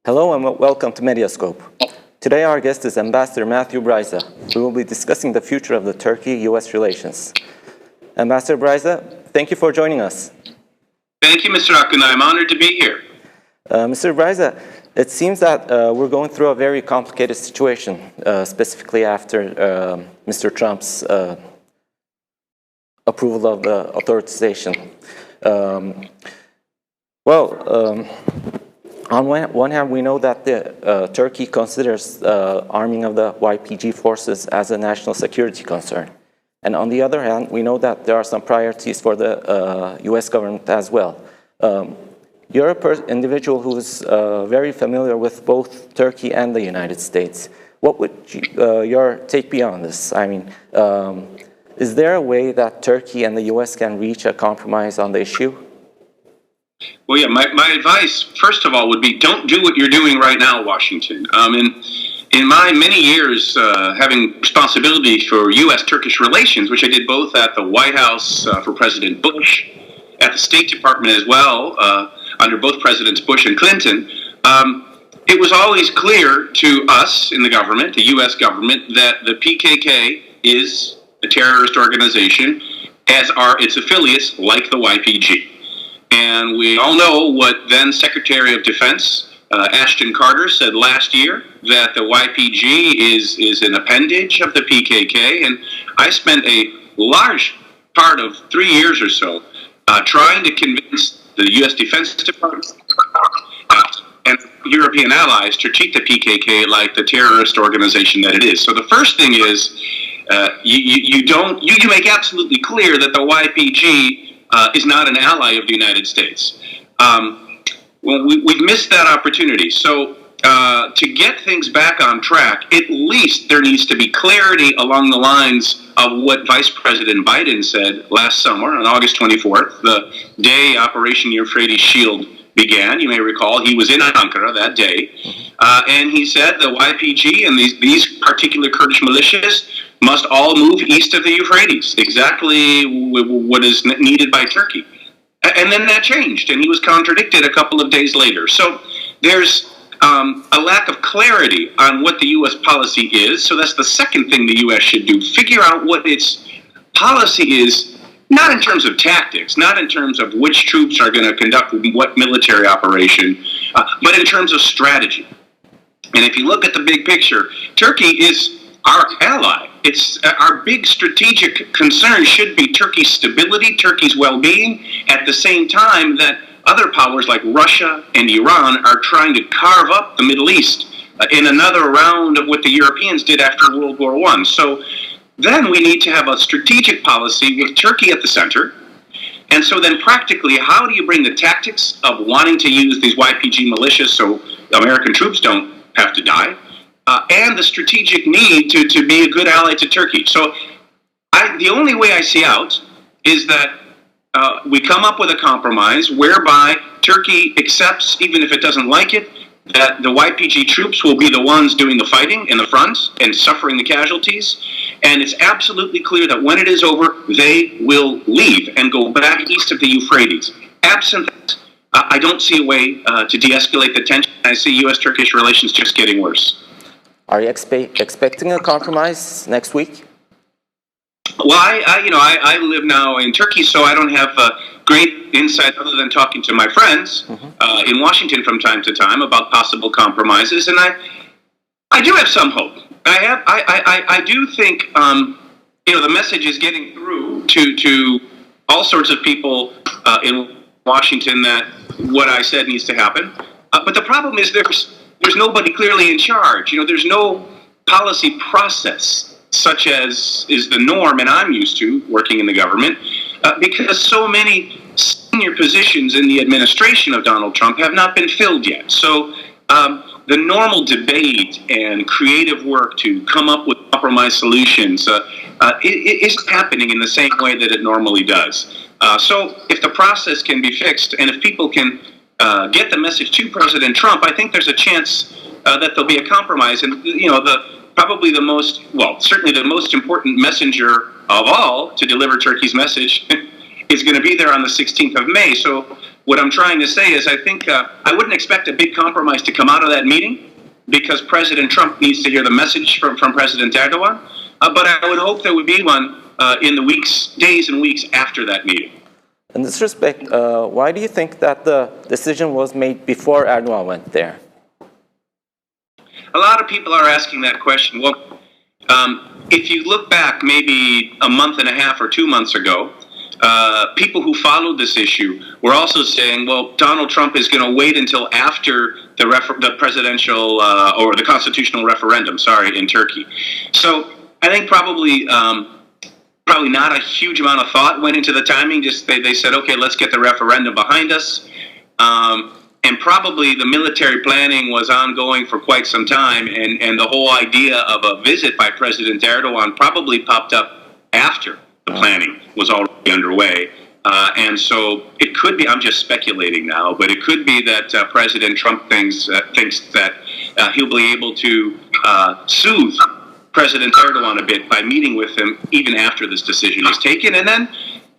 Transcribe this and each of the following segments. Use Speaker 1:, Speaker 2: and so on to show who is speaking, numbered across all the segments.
Speaker 1: Hello and welcome to Medyascope. Today our guest is Ambassador Matthew Bryza. We will be discussing the future of the Turkey-US relations. Ambassador Bryza, thank you for joining us.
Speaker 2: Thank you, Mr. Akın. I'm honored to be here.
Speaker 1: Mr. Bryza, it seems that we're going through a very complicated situation, specifically after Mr. Trump's approval of the authorization. On one hand, we know that Turkey considers arming of the YPG forces as a national security concern. And on the other hand, we know that there are some priorities for the US government as well. You're an individual who's very familiar with both Turkey and the United States. What would your take be on this? I mean, is there a way that Turkey and the US can reach a compromise on the issue?
Speaker 2: Well, yeah, my advice, first of all, would be don't do what you're doing right now, Washington. In my many years having responsibility for U.S.-Turkish relations, which I did both at the White House for President Bush, at the State Department as well, under both Presidents Bush and Clinton, it was always clear to us in the government, the U.S. government, that the PKK is a terrorist organization, as are its affiliates like the YPG. And we all know what then Secretary of Defense Ashton Carter said last year, that the YPG is an appendage of the PKK. And I spent a large part of 3 years or so trying to convince the U.S. Defense Department and European allies to treat the PKK like the terrorist organization that it is. So the first thing is you make absolutely clear that the YPG is not an ally of the United States. Well, we've missed that opportunity. So to get things back on track, at least there needs to be clarity along the lines of what Vice President Biden said last summer on August 24th, the day Operation Euphrates Shield began. You may recall he was in Ankara that day. And he said the YPG and these particular Kurdish militias must all move east of the Euphrates, exactly what is needed by Turkey. And then that changed, and he was contradicted a couple of days later. So there's a lack of clarity on what the U.S. policy is. So that's the second thing the U.S. should do. Figure out what its policy is, not in terms of tactics, not in terms of which troops are going to conduct what military operation, but in terms of strategy. And if you look at the big picture, Turkey is our ally. It's our big strategic concern should be Turkey's stability, Turkey's well-being, at the same time that other powers like Russia and Iran are trying to carve up the Middle East in another round of what the Europeans did after World War I. So then we need to have a strategic policy with Turkey at the center. And so then practically, how do you bring the tactics of wanting to use these YPG militias so American troops don't have to die, and the strategic need to be a good ally to Turkey. So the only way I see out is that we come up with a compromise whereby Turkey accepts, even if it doesn't like it, that the YPG troops will be the ones doing the fighting in the front and suffering the casualties. And it's absolutely clear that when it is over, they will leave and go back east of the Euphrates. Absent that, I don't see a way to de-escalate the tension. I see U.S.-Turkish relations just getting worse.
Speaker 1: Are you expecting a compromise next week?
Speaker 2: Well, I live now in Turkey, so I don't have great insight other than talking to my friends in Washington from time to time about possible compromises, and I do have some hope. I do think the message is getting through to all sorts of people in Washington that what I said needs to happen. But the problem is there's nobody clearly in charge. There's no policy process such as is the norm, and I'm used to working in the government, because so many senior positions in the administration of Donald Trump have not been filled yet. So the normal debate and creative work to come up with compromise solutions isn't happening in the same way that it normally does. So if the process can be fixed, and if people can get the message to President Trump, I think there's a chance that there'll be a compromise. And certainly the most important messenger of all to deliver Turkey's message is going to be there on the 16th of May. So what I'm trying to say is I think I wouldn't expect a big compromise to come out of that meeting because President Trump needs to hear the message from President Erdogan. But I would hope there would be one in the days and weeks after that meeting.
Speaker 1: In this respect, why do you think that the decision was made before Erdogan went there?
Speaker 2: A lot of people are asking that question. Well, if you look back maybe a month and a half or 2 months ago, people who followed this issue were also saying, well, Donald Trump is going to wait until after the presidential or the constitutional referendum, in Turkey. So I think probably not a huge amount of thought went into the timing. Just they said, okay, let's get the referendum behind us. And probably the military planning was ongoing for quite some time, and the whole idea of a visit by President Erdogan probably popped up after the planning was already underway. And so it could be, I'm just speculating now, but it could be that President Trump thinks that he'll be able to soothe President Erdogan a bit by meeting with him even after this decision is taken. And then,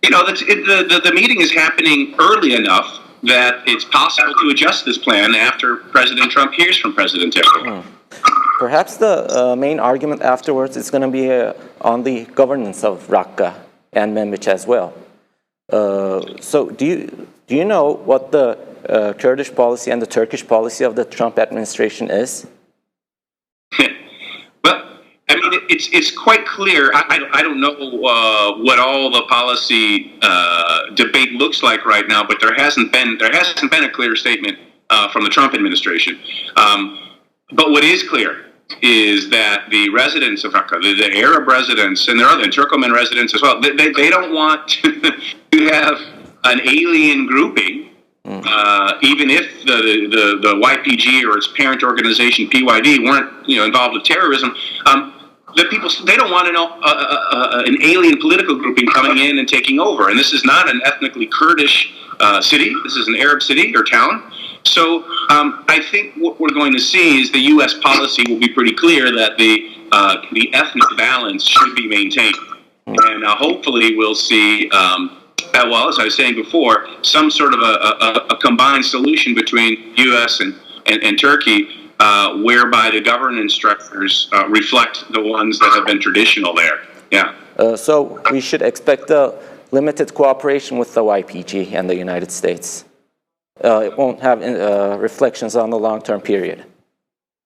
Speaker 2: the meeting is happening early enough that it's possible to adjust this plan after President Trump hears from President Erdogan.
Speaker 1: Perhaps the main argument afterwards is going to be on the governance of Raqqa and Manbij as well. So do you know what the Kurdish policy and the Turkish policy of the Trump administration is?
Speaker 2: I mean, it's quite clear. I don't know what all the policy debate looks like right now, but there hasn't been a clear statement from the Trump administration. But what is clear is that the residents of Raqqa, the Arab residents, and there are other Turkoman residents as well, they don't want to have an alien grouping. Even if the YPG or its parent organization PYD weren't involved with terrorism, the people, they don't want an alien political grouping coming in and taking over. And this is not an ethnically Kurdish city. This is an Arab city or town. So I think what we're going to see is the U.S. policy will be pretty clear that the ethnic balance should be maintained. And hopefully we'll see, well, as I was saying before, some sort of a combined solution between U.S. and Turkey, whereby the governance structures reflect the ones that have been traditional there. Yeah.
Speaker 1: So we should expect a limited cooperation with the YPG and the United States. It won't have reflections on the long-term period.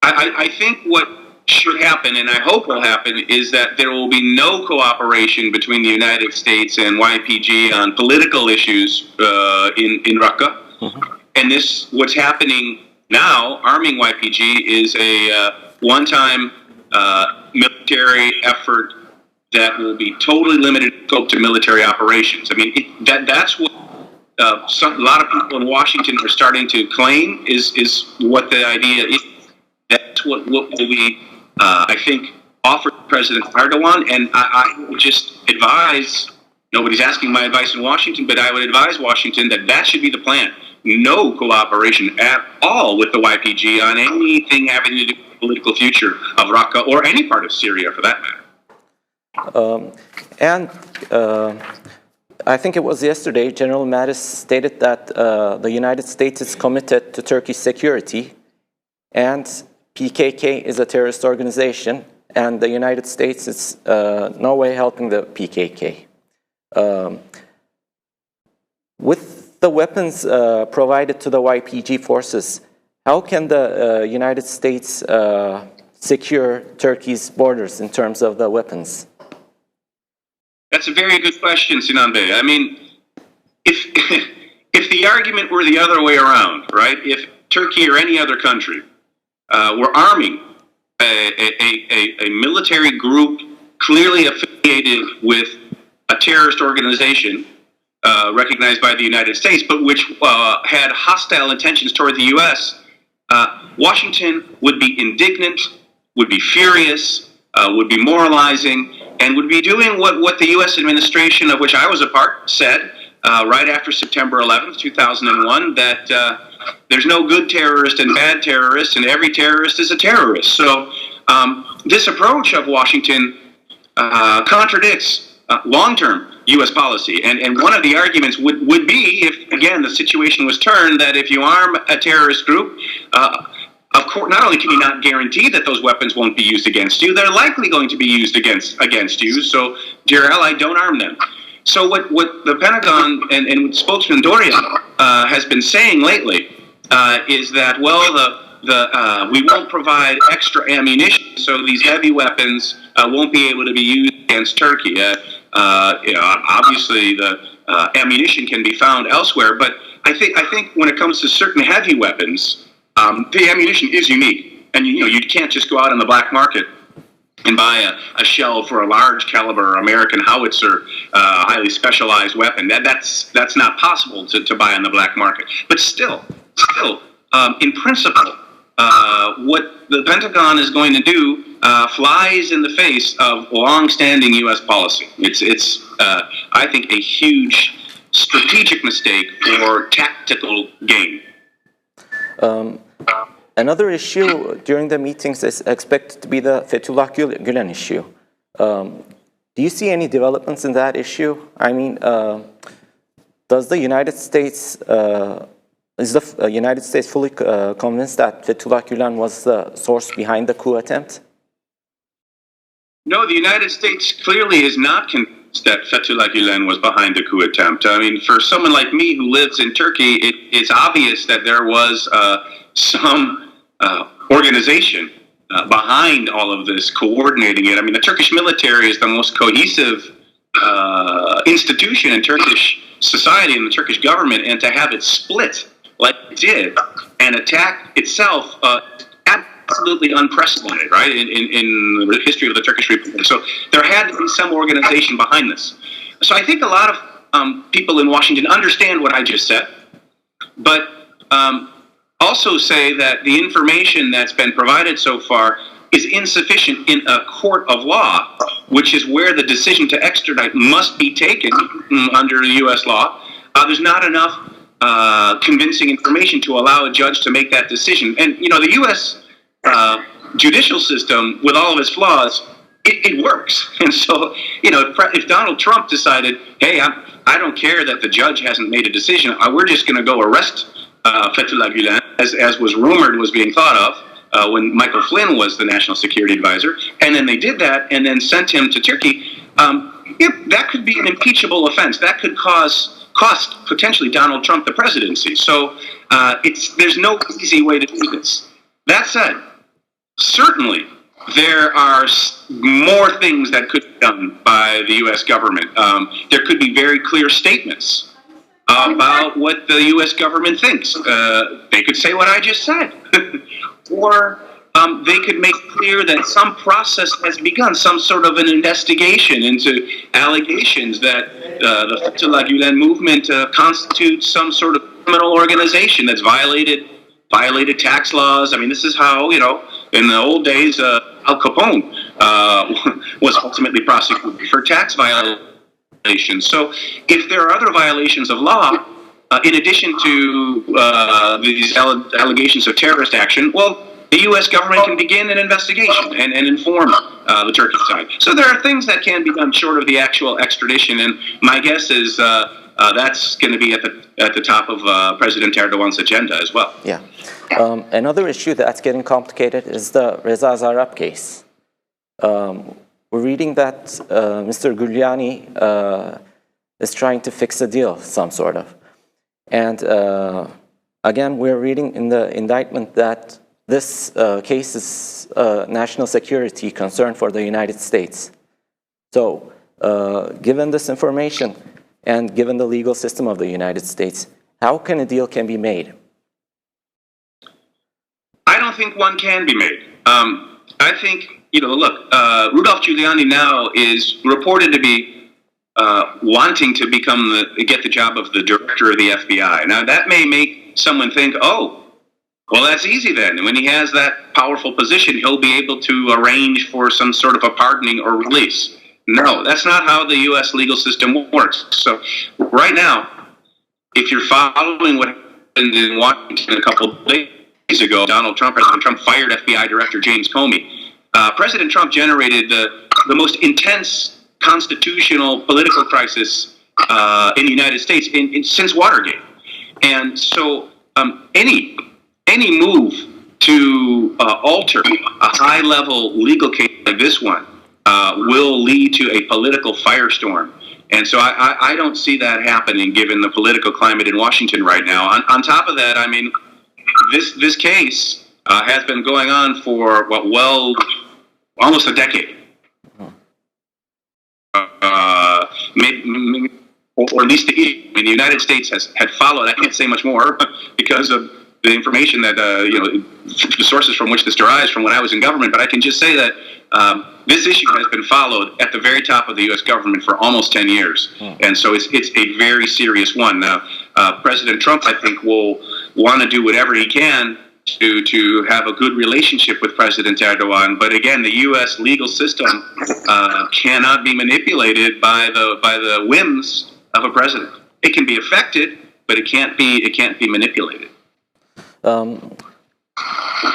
Speaker 2: I think what should happen, and I hope will happen, is that there will be no cooperation between the United States and YPG on political issues in Raqqa. Mm-hmm. And what's happening now, arming YPG, is a one-time military effort that will be totally limited scope to military operations. I mean, that's what a lot of people in Washington are starting to claim is what the idea is. That's what will be, I think, offered President Erdogan. And I would just advise, nobody's asking my advice in Washington, but I would advise Washington that should be the plan. No cooperation at all with the YPG on anything having to do with the political future of Raqqa or any part of Syria for that matter.
Speaker 1: I think it was yesterday, General Mattis stated that the United States is committed to Turkey's security, and PKK is a terrorist organization, and the United States is no way helping the PKK. With the weapons provided to the YPG forces, how can the United States secure Turkey's borders in terms of the weapons?
Speaker 2: That's a very good question, Sinan Bey. I mean, if the argument were the other way around, right? If Turkey or any other country were arming a military group clearly affiliated with a terrorist organization recognized by the United States, but which had hostile intentions toward the U.S., Washington would be indignant, would be furious, would be moralizing, and would be doing what the U.S. administration, of which I was a part, said right after September 11th, 2001, that there's no good terrorist and bad terrorist, and every terrorist is a terrorist. So this approach of Washington contradicts long-term U.S. policy. And one of the arguments would be, if, again, the situation was turned, that if you arm a terrorist group, of course, not only can you not guarantee that those weapons won't be used against you, they're likely going to be used against you. So, dear ally, don't arm them. So what the Pentagon and spokesman Doria has been saying lately is that, well, we won't provide extra ammunition, so these heavy weapons won't be able to be used against Turkey. Obviously, the ammunition can be found elsewhere, but I think when it comes to certain heavy weapons, the ammunition is unique, and you can't just go out on the black market and buy a shell for a large caliber American howitzer, highly specialized weapon. That's not possible to buy on the black market. But still, in principle, what the Pentagon is going to do flies in the face of long-standing U.S. policy. It's I think, a huge strategic mistake for tactical gain.
Speaker 1: Another issue during the meetings is expected to be the Fethullah Gülen issue. Do you see any developments in that issue? I mean, does the United States, is the United States fully convinced that Fethullah Gülen was the source behind the coup attempt?
Speaker 2: No, the United States clearly is not convinced that Fethullah Gülen was behind the coup attempt. I mean, for someone like me who lives in Turkey, it's obvious that there was some organization behind all of this, coordinating it. I mean, the Turkish military is the most cohesive institution in Turkish society and the Turkish government, and to have it split like it did and attack itself, absolutely unprecedented, right, in the history of the Turkish Republic. So there had to be some organization behind this. So I think a lot of people in Washington understand what I just said, but also say that the information that's been provided so far is insufficient in a court of law, which is where the decision to extradite must be taken under U.S. law. There's not enough convincing information to allow a judge to make that decision. And, the U.S. Judicial system, with all of its flaws, it works. And so, if Donald Trump decided, hey, I don't care that the judge hasn't made a decision, we're just going to go arrest Fethullah Gülen, as was rumored was being thought of when Michael Flynn was the national security advisor, and then they did that and then sent him to Turkey. That could be an impeachable offense. That could cost potentially Donald Trump the presidency. So there's no easy way to do this. That said, certainly there are more things that could be done by the U.S. government. There could be very clear statements about what the U.S. government thinks. They could say what I just said. Or they could make clear that some process has begun, some sort of an investigation into allegations that the Fethullah Gülen movement constitutes some sort of criminal organization that's violated tax laws. I mean, this is how, in the old days, Al Capone was ultimately prosecuted for tax violations. So if there are other violations of law, in addition to these allegations of terrorist action, well, the U.S. government can begin an investigation and inform the Turkish side. So there are things that can be done short of the actual extradition, and my guess is that's going to be at the top of President Erdogan's agenda as well.
Speaker 1: Yeah. Another issue that's getting complicated is the Reza Zarrab case. We're reading that Mr. Giuliani is trying to fix a deal, some sort of. And again, we're reading in the indictment that this case is a national security concern for the United States. So given this information and given the legal system of the United States, how can a deal can be made?
Speaker 2: I don't think one can be made. I think, Rudolph Giuliani now is reported to be wanting to get the job of the director of the FBI. Now, that may make someone think, oh, well, that's easy then. When he has that powerful position, he'll be able to arrange for some sort of a pardoning or release. No, that's not how the U.S. legal system works. So right now, if you're following what happened in Washington a couple of days ago, President Trump fired FBI Director James Comey. President Trump generated the most intense constitutional political crisis in the United States since Watergate. And so any move to alter a high-level legal case like this one will lead to a political firestorm. And so I don't see that happening given the political climate in Washington right now. On top of that, I mean, this case has been going on for, almost a decade. Maybe, or at least the United States had followed. I can't say much more because of the information that, the sources from which this derives from when I was in government. But I can just say that this issue has been followed at the very top of the U.S. government for almost 10 years. And so it's a very serious one. Now, President Trump, I think, will want to do whatever he can to have a good relationship with President Erdogan. But again, the U.S. legal system cannot be manipulated by the whims of a president. It can be affected, but it can't be manipulated.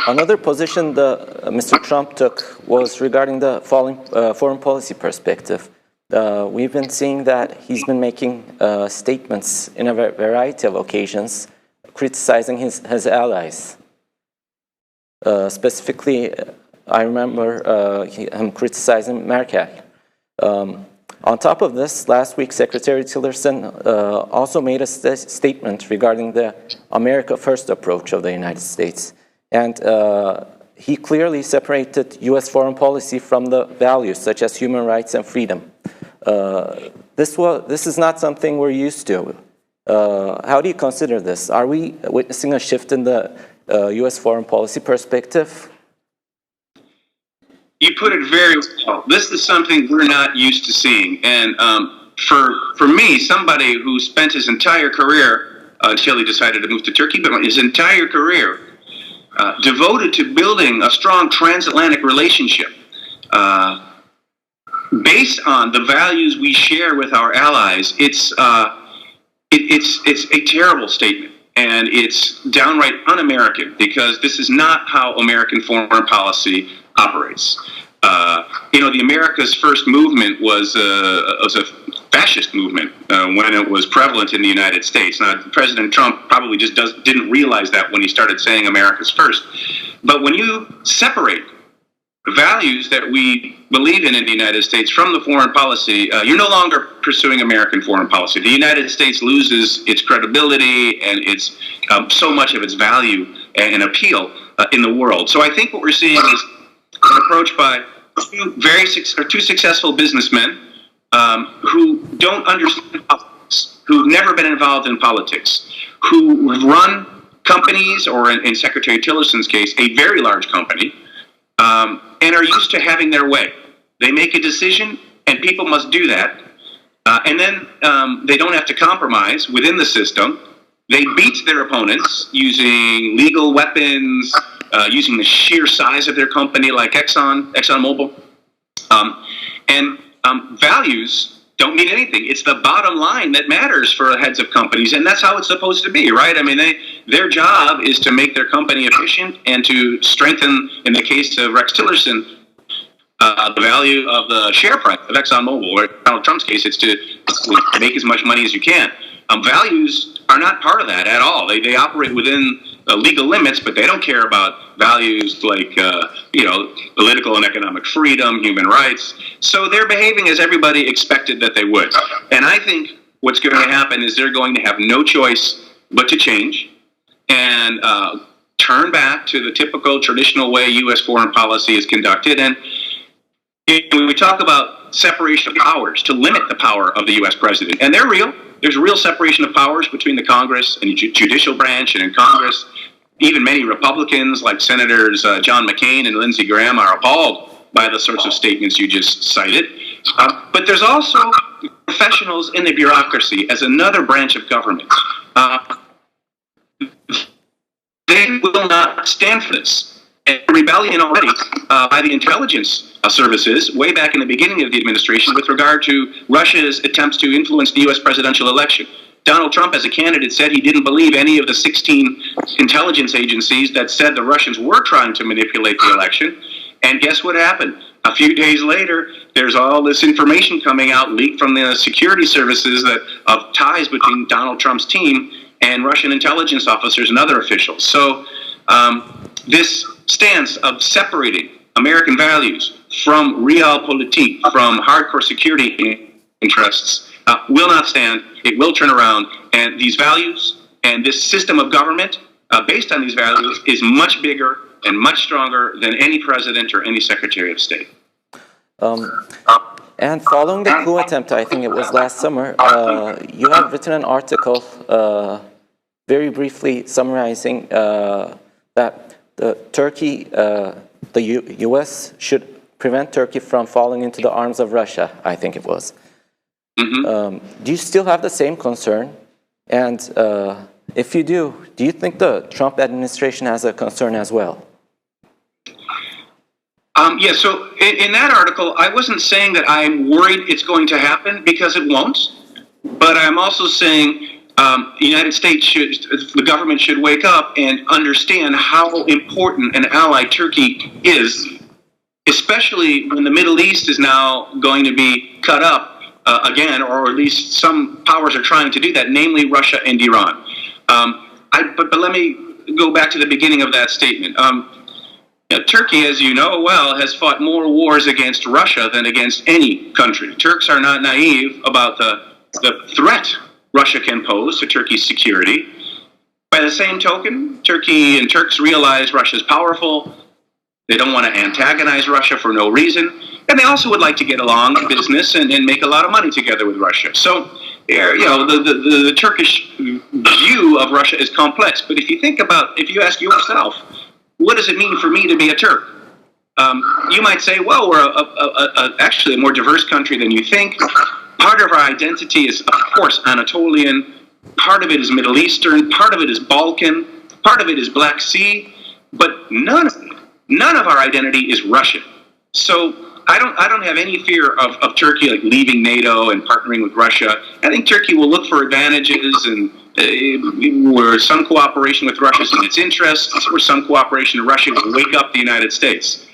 Speaker 1: Another position that Mr. Trump took was regarding the foreign policy perspective. We've been seeing that he's been making statements in a variety of occasions criticizing his allies. Specifically, I remember him criticizing Merkel. On top of this, last week, Secretary Tillerson also made a statement regarding the America First approach of the United States. And he clearly separated U.S. foreign policy from the values such as human rights and freedom. This is not something we're used to. How do you consider this? Are we witnessing a shift in the U.S. foreign policy perspective?
Speaker 2: You put it very well. This is something we're not used to seeing. And for me, somebody who spent his entire career, until he decided to move to Turkey, but his entire career devoted to building a strong transatlantic relationship based on the values we share with our allies, it's a terrible statement. And it's downright un-American because this is not how American foreign policy operates. The America's First movement was a fascist movement when it was prevalent in the United States. Now, President Trump probably just didn't realize that when he started saying America's First. But when you separate the values that we believe in the United States from the foreign policy, you're no longer pursuing American foreign policy. The United States loses its credibility and its so much of its value and appeal in the world. So I think what we're seeing is an approach by two successful businessmen who don't understand politics, who've never been involved in politics, who run companies, or in Secretary Tillerson's case, a very large company, and are used to having their way. They make a decision, and people must do that. And then they don't have to compromise within the system. They beat their opponents using legal weapons, using the sheer size of their company, like ExxonMobil. And values don't mean anything. It's the bottom line that matters for heads of companies, and that's how it's supposed to be, right? I mean, their job is to make their company efficient and to strengthen, in the case of Rex Tillerson, the value of the share price of ExxonMobil, or in Donald Trump's case, it's to make as much money as you can. Values are not part of that at all. They operate within legal limits, but they don't care about values like, political and economic freedom, human rights. So they're behaving as everybody expected that they would. And I think what's going to happen is they're going to have no choice but to change and turn back to the typical traditional way U.S. foreign policy is conducted. And when we talk about separation of powers, to limit the power of the U.S. president, and they're real. There's a real separation of powers between the Congress and the judicial branch, and in Congress, even many Republicans like Senators John McCain and Lindsey Graham are appalled by the sorts of statements you just cited. But there's also professionals in the bureaucracy as another branch of government. They will not stand for this. And rebellion already by the intelligence services way back in the beginning of the administration with regard to Russia's attempts to influence the U.S. presidential election. Donald Trump, as a candidate, said he didn't believe any of the 16 intelligence agencies that said the Russians were trying to manipulate the election. And guess what happened? A few days later, there's all this information coming out, leaked from the security services of ties between Donald Trump's team and Russian intelligence officers and other officials. So this stance of separating American values from realpolitik, from hardcore security interests, will not stand. It will turn around. And these values and this system of government based on these values is much bigger and much stronger than any president or any secretary of state.
Speaker 1: And following the coup attempt, I think it was last summer, you have written an article very briefly summarizing that the U.S. should prevent Turkey from falling into the arms of Russia, I think it was. Mm-hmm. Do you still have the same concern? And if you do you think the Trump administration has a concern as well?
Speaker 2: Yeah, so in that article, I wasn't saying that I'm worried it's going to happen, because it won't. But I'm also saying the United States the government should wake up and understand how important an ally Turkey is, especially when the Middle East is now going to be cut up again, or at least some powers are trying to do that, namely Russia and Iran. But let me go back to the beginning of that statement. Turkey, as you know well, has fought more wars against Russia than against any country. Turks are not naive about the threat Russia can pose to Turkey's security. By the same token, Turkey and Turks realize Russia's powerful. They don't want to antagonize Russia for no reason. And they also would like to get along in business and make a lot of money together with Russia. So, the Turkish view of Russia is complex. But if you ask yourself, what does it mean for me to be a Turk? You might say, well, we're actually a more diverse country than you think. Part of our identity is, of course, Anatolian. Part of it is Middle Eastern. Part of it is Balkan. Part of it is Black Sea. But none of our identity is Russian. So I don't have any fear of Turkey like leaving NATO and partnering with Russia. I think Turkey will look for advantages, and where some cooperation with Russia is in its interests, or some cooperation with Russia will wake up the United States.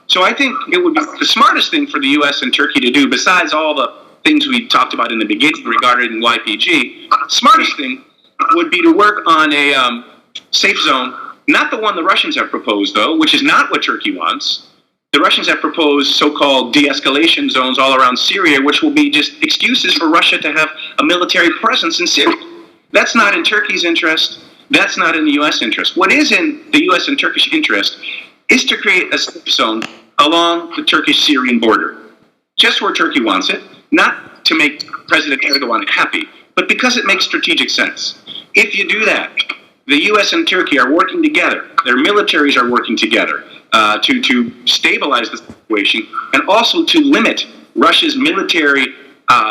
Speaker 2: So I think it would be the smartest thing for the U.S. and Turkey to do, besides all the things we talked about in the beginning regarding YPG, smartest thing would be to work on a safe zone, not the one the Russians have proposed, though, which is not what Turkey wants. The Russians have proposed so-called de-escalation zones all around Syria, which will be just excuses for Russia to have a military presence in Syria. That's not in Turkey's interest. That's not in the U.S. interest. What is in the U.S. and Turkish interest is to create a safe zone along the Turkish-Syrian border, just where Turkey wants it, not to make President Erdogan happy, but because it makes strategic sense. If you do that, the U.S. and Turkey are working together. Their militaries are working together to stabilize the situation and also to limit Russia's military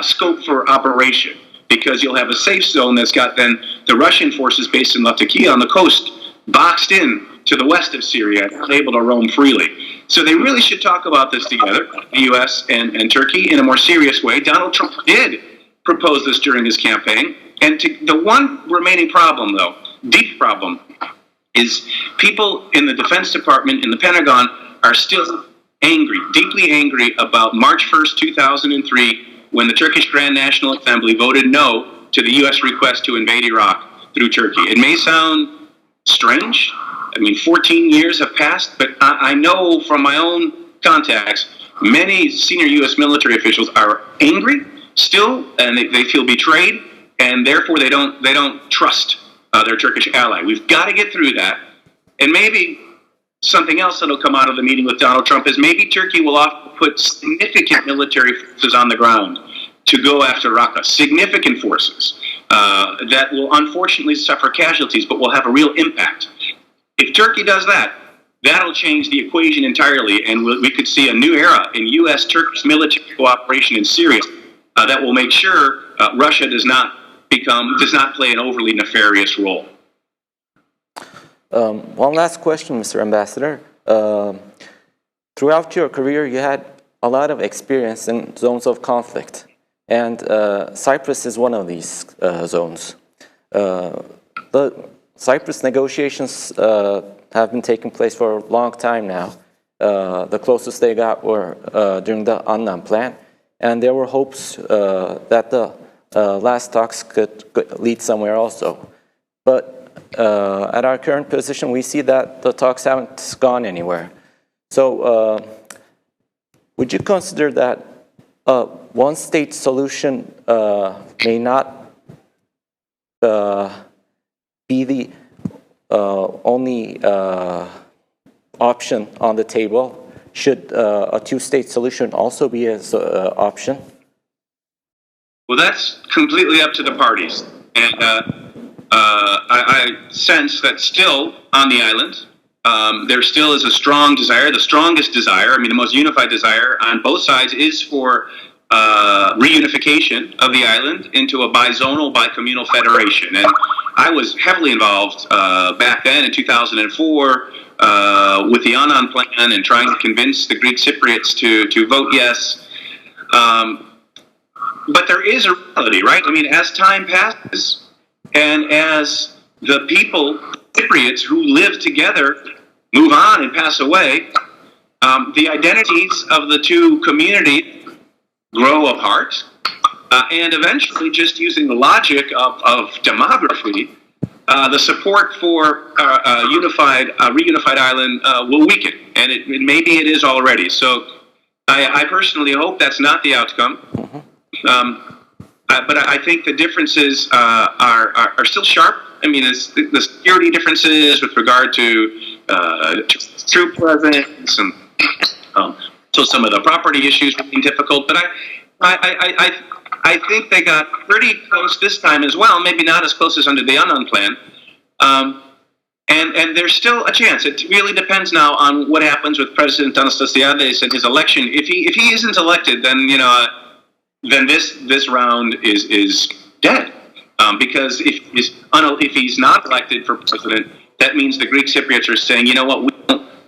Speaker 2: scope for operation, because you'll have a safe zone that's got then the Russian forces based in Latakia on the coast boxed in to the west of Syria, able to roam freely. So they really should talk about this together, the U.S. and Turkey, in a more serious way. Donald Trump did propose this during his campaign. And the one remaining problem, though, deep problem, is people in the Defense Department, in the Pentagon, are still angry, deeply angry about March 1st, 2003, when the Turkish Grand National Assembly voted no to the U.S. request to invade Iraq through Turkey. It may sound strange. 14 years have passed, but I know from my own contacts, many senior U.S. military officials are angry still, and they feel betrayed, and therefore they don't trust their Turkish ally. We've got to get through that. And maybe something else that'll come out of the meeting with Donald Trump is maybe Turkey will put significant military forces on the ground to go after Raqqa, significant forces that will unfortunately suffer casualties, but will have a real impact. If Turkey does that, that'll change the equation entirely, and we could see a new era in U.S.-Turkish military cooperation in Syria that will make sure Russia does not play an overly nefarious role.
Speaker 1: One last question, Mr. Ambassador. Throughout your career, you had a lot of experience in zones of conflict, and Cyprus is one of these zones. The Cyprus negotiations have been taking place for a long time now, The closest they got were during the Annan plan, and there were hopes that the last talks could lead somewhere also. But at our current position, we see that the talks haven't gone anywhere. So would you consider that a one-state solution may not be the only option on the table? Should a two-state solution also be an option?
Speaker 2: Well, that's completely up to the parties. And I sense that still on the island, there still is a strong desire, the strongest desire, I mean, the most unified desire on both sides is for reunification of the island into a bizonal, bicommunal federation. And I was heavily involved back then in 2004 with the Annan plan and trying to convince the Greek Cypriots to vote yes. But there is a reality, right? I mean, as time passes and as the people, Cypriots who live together, move on and pass away, the identities of the two communities grow apart. And eventually, just using the logic of demography, the support for a reunified island will weaken. And maybe it is already. So I personally hope that's not the outcome. But I think the differences are still sharp. I mean, it's the security differences with regard to troop presence and so some of the property issues being difficult. But I think they got pretty close this time as well. Maybe not as close as under the Annan plan. And there's still a chance. It really depends now on what happens with President Anastasiades and his election. If he isn't elected, then then this round is dead. Because if he's not elected for president, that means the Greek Cypriots are saying, you know what,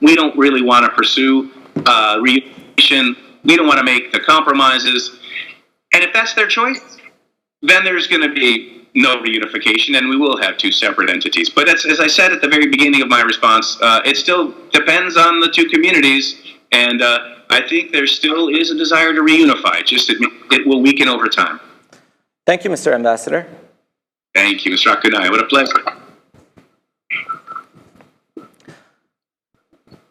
Speaker 2: we don't really want to pursue reunification. We don't want to make the compromises. And if that's their choice, then there's going to be no reunification, and we will have two separate entities. But as I said at the very beginning of my response, it still depends on the two communities, and I think there still is a desire to reunify. Just it will weaken over time.
Speaker 1: Thank you, Mr. Ambassador.
Speaker 2: Thank you, Mr. Akunai. What a pleasure.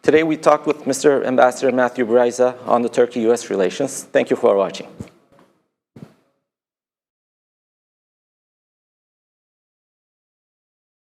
Speaker 1: Today we talked with Mr. Ambassador Matthew Bryza on the Turkey-U.S. relations. Thank you for watching.